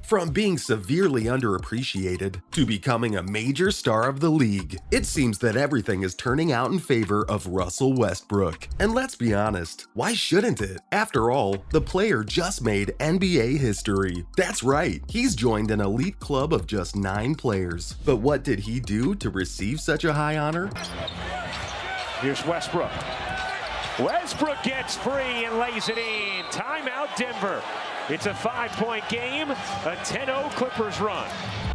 From being severely underappreciated to becoming a major star of the league, it seems that everything is turning out in favor of Russell Westbrook. And let's be honest, why shouldn't it? After all, the player just made NBA history. That's right, he's joined an elite club of just 9 players. But what did he do to receive such a high honor? Here's Westbrook. Westbrook gets free and lays it in. Timeout Denver. It's a 5-point game, a 10-0 Clippers run.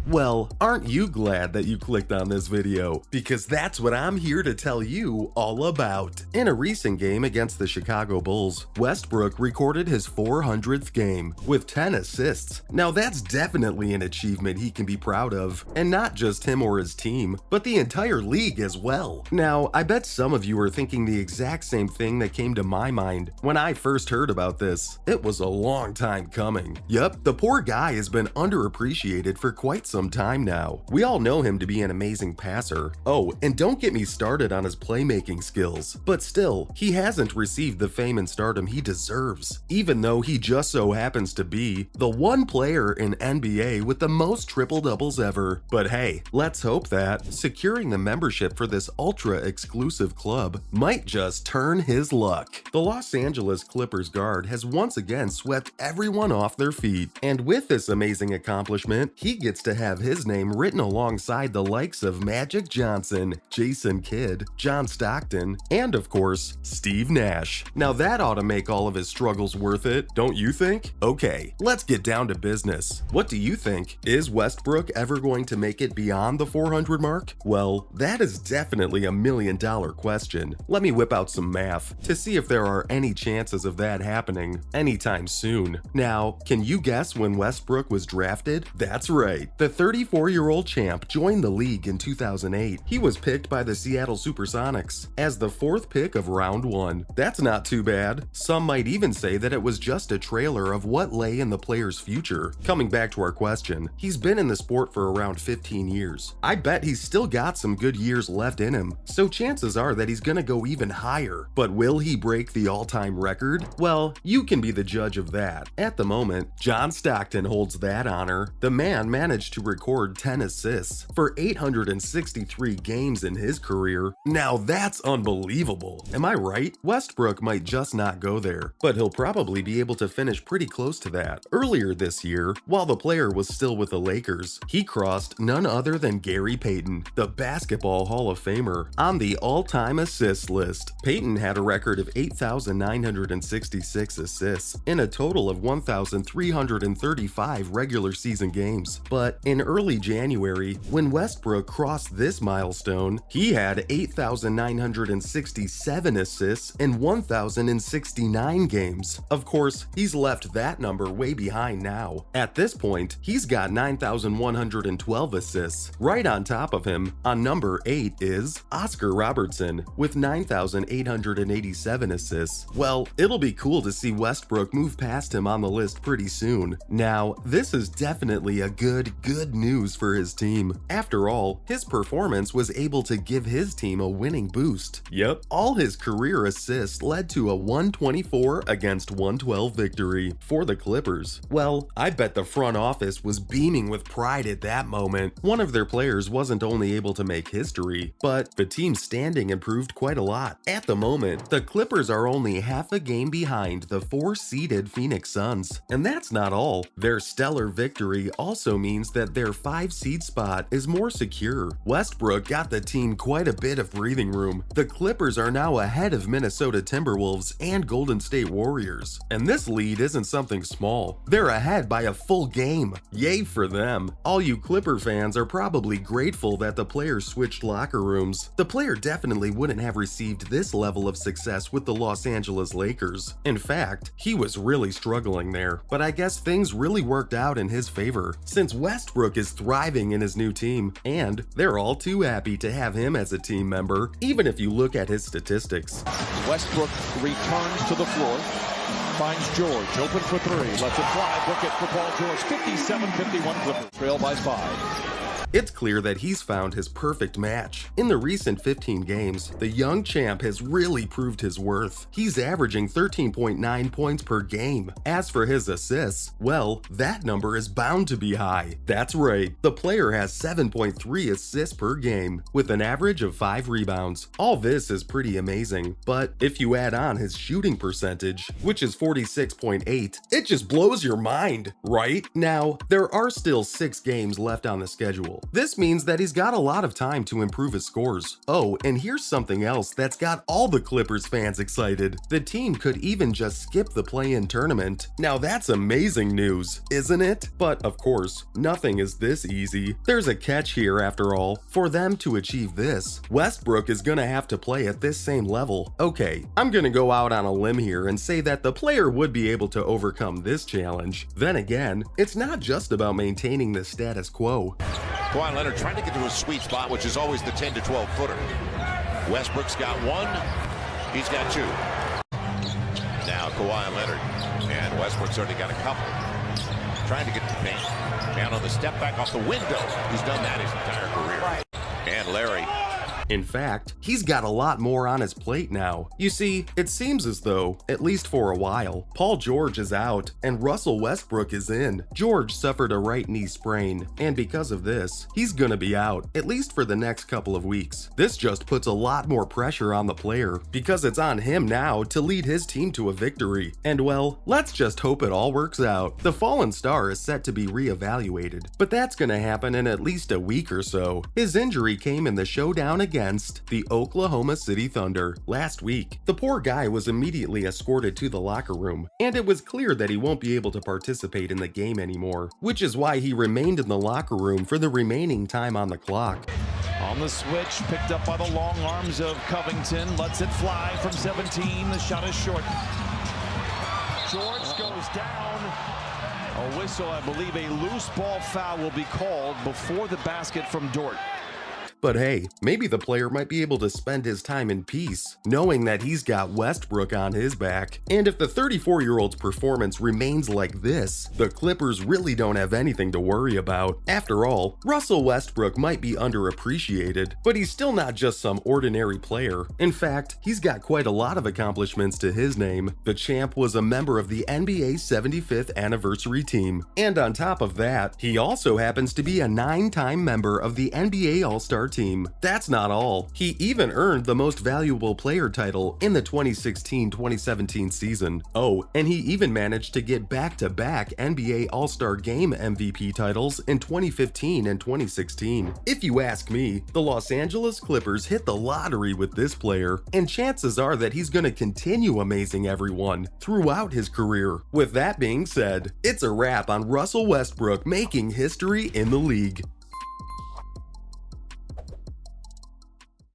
Well, aren't you glad that you clicked on this video? Because that's what I'm here to tell you all about. In a recent game against the Chicago Bulls, Westbrook recorded his 400th game with 10 assists. Now that's definitely an achievement he can be proud of, and not just him or his team, but the entire league as well. Now, I bet some of you are thinking the exact same thing that came to my mind when I first heard about this. It was a long time coming. Yup, the poor guy has been underappreciated for quite some time now. We all know him to be an amazing passer. Oh, and don't get me started on his playmaking skills. But still, he hasn't received the fame and stardom he deserves, even though he just so happens to be the one player in NBA with the most triple-doubles ever. But hey, let's hope that securing the membership for this ultra-exclusive club might just turn his luck. The Los Angeles Clippers guard has once again swept everyone off their feet, and with this amazing accomplishment, he gets to have his name written alongside the likes of Magic Johnson, Jason Kidd, John Stockton, and of course, Steve Nash. Now that ought to make all of his struggles worth it, don't you think? Okay, let's get down to business. What do you think? Is Westbrook ever going to make it beyond the 400 mark? Well, that is definitely a $1 million question. Let me whip out some math to see if there are any chances of that happening anytime soon. Now, can you guess when Westbrook was drafted? That's right, the 34-year-old champ joined the league in 2008. He was picked by the Seattle Supersonics as the 4th pick of round 1. That's not too bad. Some might even say that it was just a trailer of what lay in the player's future. Coming back to our question, he's been in the sport for around 15 years. I bet he's still got some good years left in him, so chances are that he's gonna go even higher. But will he break the all-time record? Well, you can be the judge of that. At the moment, John Stockton holds that honor. The man managed to record 10 assists for 863 games in his career. Now that's unbelievable. Am I right? Westbrook might just not go there, but he'll probably be able to finish pretty close to that. Earlier this year, while the player was still with the Lakers, he crossed none other than Gary Payton, the Basketball Hall of Famer, on the all-time assist list. Payton had a record of 8,966 assists in a total of 1,335 regular season games. But in early January, when Westbrook crossed this milestone, he had 8,967 assists in 1,069 games. Of course, he's left that number way behind now. At this point, he's got 9,112 assists. Right on top of him, on number 8 is Oscar Robertson with 9,887 assists. Well, it'll be cool to see Westbrook move past him on the list pretty soon. Now, this is definitely a good news for his team. After all, his performance was able to give his team a winning boost. Yep, all his career assists led to a 124 against 112 victory for the Clippers. Well, I bet the front office was beaming with pride at that moment. One of their players wasn't only able to make history, but the team's standing improved quite a lot. At the moment, the Clippers are only half a game behind the 4-seeded Phoenix Suns. And that's not all. Their stellar victory also means that their 5-seed spot is more secure. Westbrook got the team quite a bit of breathing room. The Clippers are now ahead of Minnesota Timberwolves and Golden State Warriors. And this lead isn't something small. They're ahead by a full game. Yay for them. All you Clipper fans are probably grateful that the player switched locker rooms. The player definitely wouldn't have received this level of success with the Los Angeles Lakers. In fact, he was really struggling there, but I guess things really worked out in his favor, since Westbrook is thriving in his new team, and they're all too happy to have him as a team member, even if you look at his statistics. Westbrook returns to the floor, finds George, open for 3, lets it fly, book it for Paul George, 57-51 Clippers, trail by 5. it's clear that he's found his perfect match. In the recent 15 games, the young champ has really proved his worth. He's averaging 13.9 points per game. As for his assists, well, that number is bound to be high. That's right, the player has 7.3 assists per game, with an average of 5 rebounds. All this is pretty amazing, but if you add on his shooting percentage, which is 46.8, it just blows your mind, right? Now, there are still 6 games left on the schedule. This means that he's got a lot of time to improve his scores. Oh, and here's something else that's got all the Clippers fans excited. The team could even just skip the play-in tournament. Now that's amazing news, isn't it? But of course, nothing is this easy. There's a catch here after all. For them to achieve this, Westbrook is gonna have to play at this same level. Okay, I'm gonna go out on a limb here and say that the player would be able to overcome this challenge. Then again, it's not just about maintaining the status quo. Kawhi Leonard trying to get to a sweet spot, which is always the 10 to 12 footer. Westbrook's got one, he's got two. Now Kawhi Leonard, and Westbrook's already got a couple. Trying to get to the paint. And on the step back off the window, he's done that his entire career. And Larry. In fact, he's got a lot more on his plate now. You see, it seems as though, at least for a while, Paul George is out and Russell Westbrook is in. George suffered a right knee sprain, and because of this, he's gonna be out, at least for the next couple of weeks. This just puts a lot more pressure on the player, because it's on him now to lead his team to a victory. And well, let's just hope it all works out. The fallen star is set to be reevaluated, but that's gonna happen in at least a week or so. His injury came in the showdown against the Oklahoma City Thunder last week. The poor guy was immediately escorted to the locker room, and it was clear that he won't be able to participate in the game anymore, which is why he remained in the locker room for the remaining time on the clock. On the switch, picked up by the long arms of Covington, lets it fly from 17, the shot is short. George goes down. A whistle, I believe a loose ball foul will be called before the basket from Dort. But hey, maybe the player might be able to spend his time in peace, knowing that he's got Westbrook on his back. And if the 34-year-old's performance remains like this, the Clippers really don't have anything to worry about. After all, Russell Westbrook might be underappreciated, but he's still not just some ordinary player. In fact, he's got quite a lot of accomplishments to his name. The champ was a member of the NBA's 75th anniversary team. And on top of that, he also happens to be a 9-time member of the NBA All-Star team. That's not all. He even earned the most valuable player title in the 2016-2017 season. Oh, and he even managed to get back-to-back NBA All-Star Game MVP titles in 2015 and 2016. If you ask me, the Los Angeles Clippers hit the lottery with this player, and chances are that he's going to continue amazing everyone throughout his career. With that being said, it's a wrap on Russell Westbrook making history in the league.